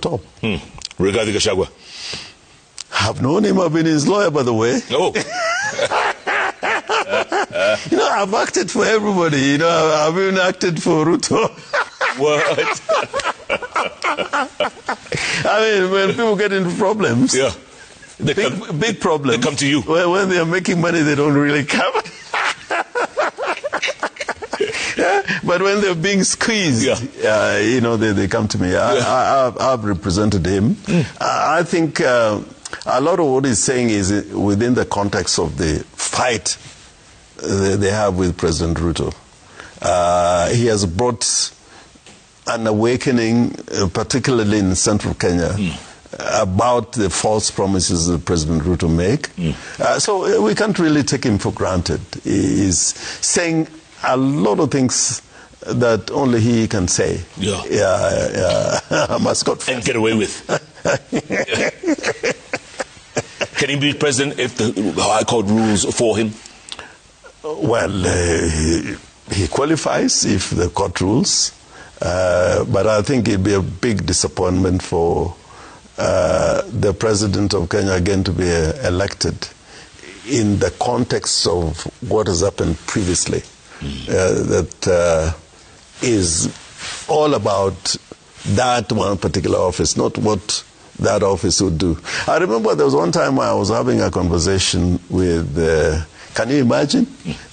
top. Regarding Gachagua? I've known him. I've been his lawyer, by the way. Oh. I've acted for everybody. I've even acted for Ruto. What? I mean, when people get into problems, yeah, big problems, they come to you. When they are making money, they don't really come. But when they're being squeezed, they come to me. I've represented him. I think a lot of what he's saying is within the context of the fight they have with President Ruto. He has brought an awakening, particularly in central Kenya, about the false promises that President Ruto make. So we can't really take him for granted. He's saying a lot of things that only he can say. And get away with. Can he be president if the High Court rules for him? Well, he qualifies if the court rules. But I think it'd be a big disappointment for the president of Kenya again to be elected in the context of what has happened previously. That is all about that one particular office, not what that office would do. I remember there was one time I was having a conversation with, can you imagine?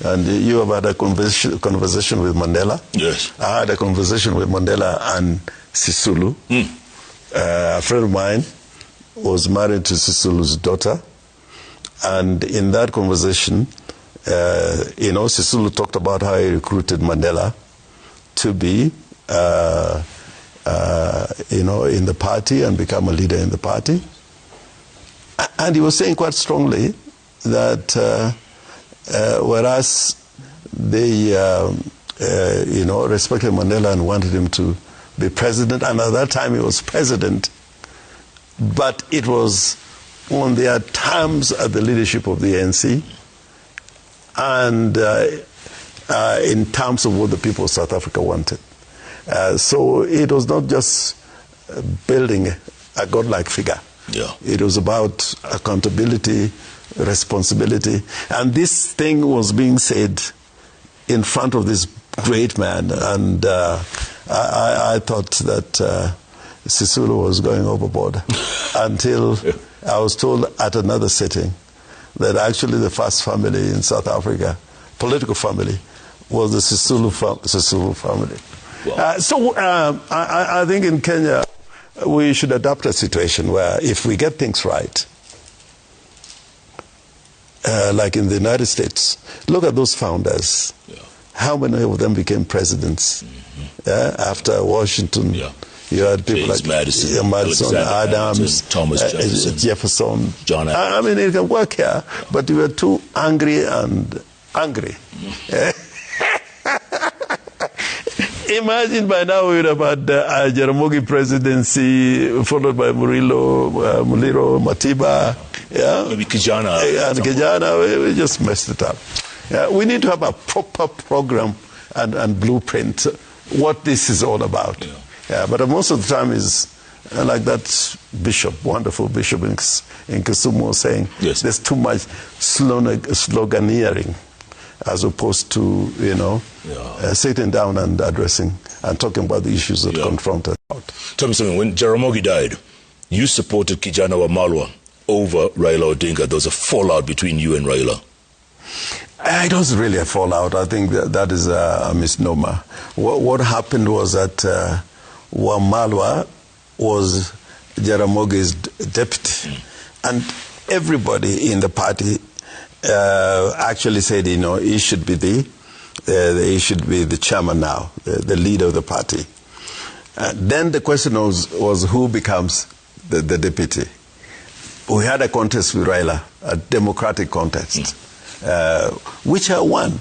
And you have had a conversation with Mandela. Yes. I had a conversation with Mandela and Sisulu. A friend of mine was married to Sisulu's daughter. And in that conversation, Sisulu talked about how he recruited Mandela to be, in the party and become a leader in the party. And he was saying quite strongly that whereas they, respected Mandela and wanted him to be president, and at that time he was president, but it was on their terms at the leadership of the ANC, and in terms of what the people of South Africa wanted. So it was not just building a godlike figure. Yeah. It was about accountability, responsibility. And this thing was being said in front of this great man. And I thought that Sisulu was going overboard until I was told at another sitting that actually the first family in South Africa, political family, was the Sisulu family. Wow. I think in Kenya, we should adopt a situation where if we get things right, like in the United States, look at those founders. Yeah. How many of them became presidents? After Washington, you had people James like Madison, Adams, Thomas Jefferson. John Adams. I mean, it can work here, but you were too angry and angry. Imagine by now we would have had Jaramogi presidency, followed by Muliro, Matiba, maybe Kijana. And Kijana, we just messed it up. We need to have a proper program and blueprint, what this is all about. But most of the time is like that bishop, wonderful bishop in Kisumu was saying, there's too much sloganeering, as opposed to, sitting down and addressing and talking about the issues that confront us. Tell me something, when Jaramogi died, you supported Kijana Wamalwa over Raila Odinga. There was a fallout between you and Raila. It wasn't really a fallout. I think that is a misnomer. What happened was that Wamalwa was Jaramogi's deputy. And everybody in the party actually said, he should be the chairman now, the leader of the party. Then the question was who becomes the deputy. We had a contest with Raila, a democratic contest, which I won.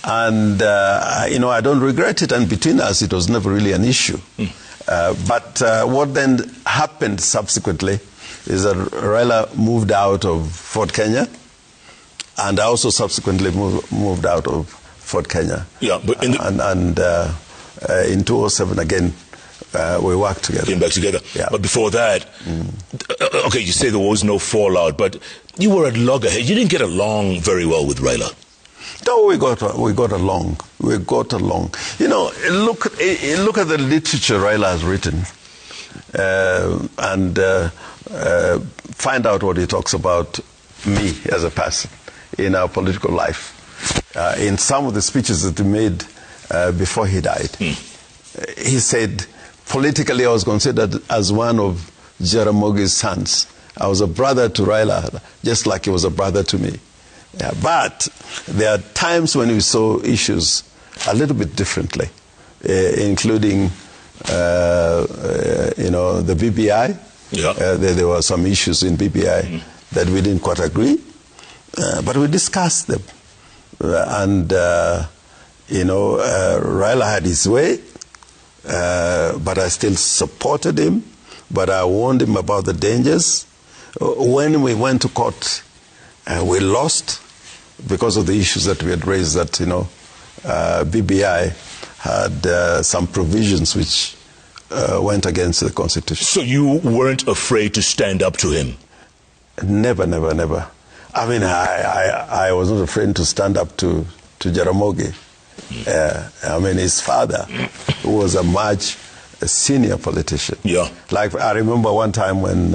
And, I don't regret it. And between us, it was never really an issue. But what then happened subsequently is that Raila moved out of Fort Kenya, and I also subsequently moved out of Fort Kenya. Yeah, but in 2007 again, We worked together. Came back together. Yeah. But before that, okay, you say there was no fallout, but you were at loggerheads. You didn't get along very well with Raila. No, we got along. We got along. You know, look at the literature Raila has written, and find out what he talks about me as a person in our political life. In some of the speeches that he made before he died, he said, politically, I was considered as one of Jaramogi's sons. I was a brother to Raila, just like he was a brother to me. Yeah, but there are times when we saw issues a little bit differently, including, the BBI. Yeah. There were some issues in BBI that we didn't quite agree, but we discussed them. Raila had his way, but I still supported him, but I warned him about the dangers. When we went to court, we lost because of the issues that we had raised, that, BBI had some provisions which went against the Constitution. So you weren't afraid to stand up to him? Never, never, never. I mean, I was not afraid to stand up to Jaramogi. His father was a much senior politician. Yeah. Like, I remember one time when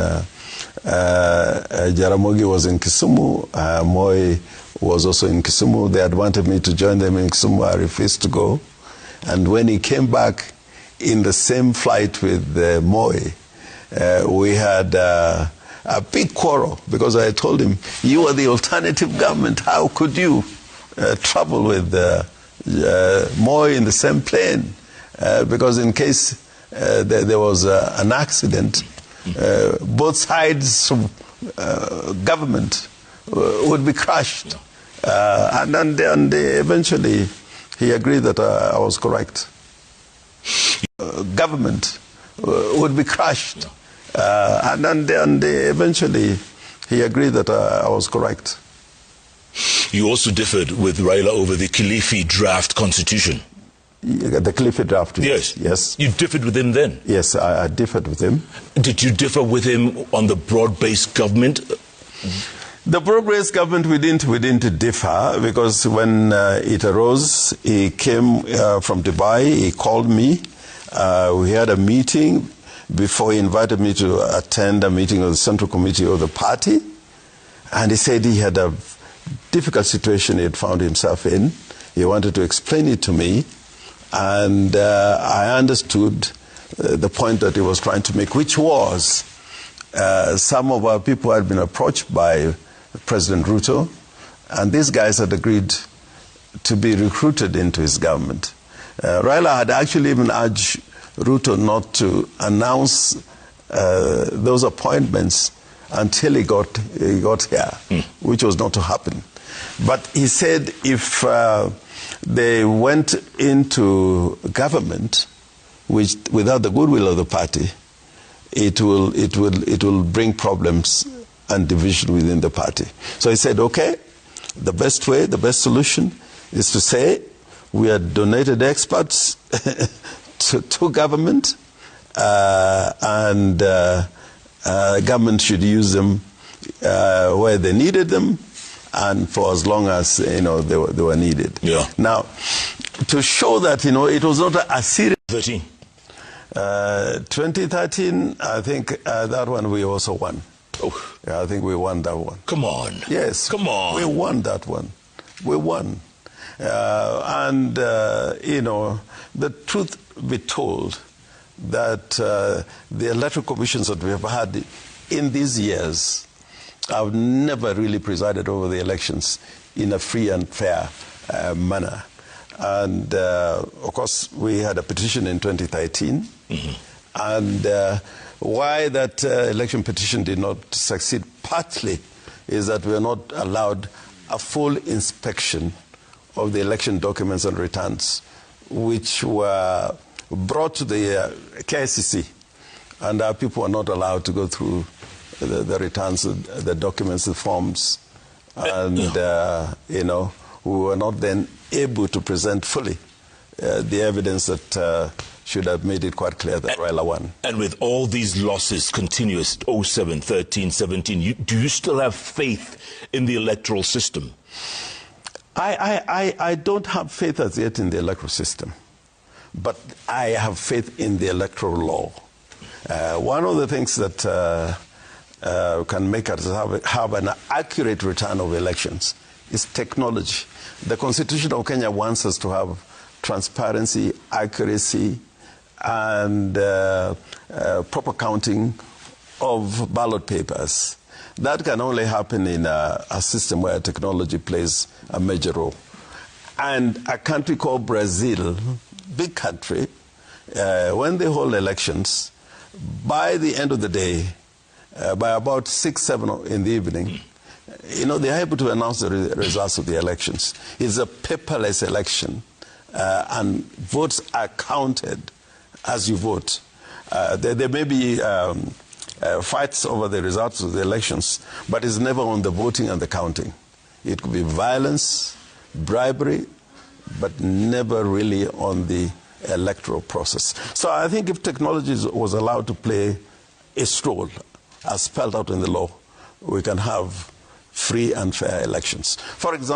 Jaramogi was in Kisumu, Moi was also in Kisumu. They had wanted me to join them in Kisumu. I refused to go. And when he came back in the same flight with Moi, we had a big quarrel because I told him, you are the alternative government. How could you travel with Moi in the same plane? Because in case there was an accident, both sides of government would be crushed. And then eventually he agreed that I was correct. Government would be crushed. And then eventually he agreed that I was correct. You also differed with Raila over the Kilifi draft constitution. The Kilifi draft? Yes. Yes. You differed with him then? Yes, I differed with him. Did you differ with him on the broad-based government? The broad-based government, we didn't differ, because when it arose, he came from Dubai, he called me, we had a meeting before he invited me to attend a meeting of the Central Committee of the party, and he said he had a difficult situation he had found himself in. He wanted to explain it to me, and I understood the point that he was trying to make, which was some of our people had been approached by President Ruto, and these guys had agreed to be recruited into his government. Raila had actually even urged Ruto not to announce those appointments until he got here, which was not to happen. But he said if they went into government without the goodwill of the party, it will bring problems and division within the party. So he said, okay, the best way, the best solution is to say we had donated experts to government, and government should use them where they needed them, and for as long as they were needed. Yeah. Now, to show that it was not a serious. 2013, I think that one we also won. Oh. Yeah, I think we won that one. Come on. Yes. Come on. We won that one. We won. The truth be told, that the electoral commissions that we have had in these years have never really presided over the elections in a free and fair manner. And, of course, we had a petition in 2013. And why that election petition did not succeed partly is that we are not allowed a full inspection of the election documents and returns, which were brought to the KICC, and our people are not allowed to go through the returns, the documents, the forms, and we were not then able to present fully the evidence that should have made it quite clear that Raila won. And with all these losses continuous, 07, 13, 17, do you still have faith in the electoral system? I don't have faith as yet in the electoral system, but I have faith in the electoral law. One of the things that can make us have an accurate return of elections is technology. The Constitution of Kenya wants us to have transparency, accuracy, and proper counting of ballot papers. That can only happen in a system where technology plays a major role. And a country called Brazil, big country, when they hold elections, by the end of the day, by about 6, 7 in the evening, they're able to announce the results of the elections. It's a paperless election, and votes are counted as you vote. There may be fights over the results of the elections, but it's never on the voting and the counting. It could be violence, bribery, but never really on the electoral process. So I think if technology was allowed to play its role, as spelled out in the law, we can have free and fair elections. For example,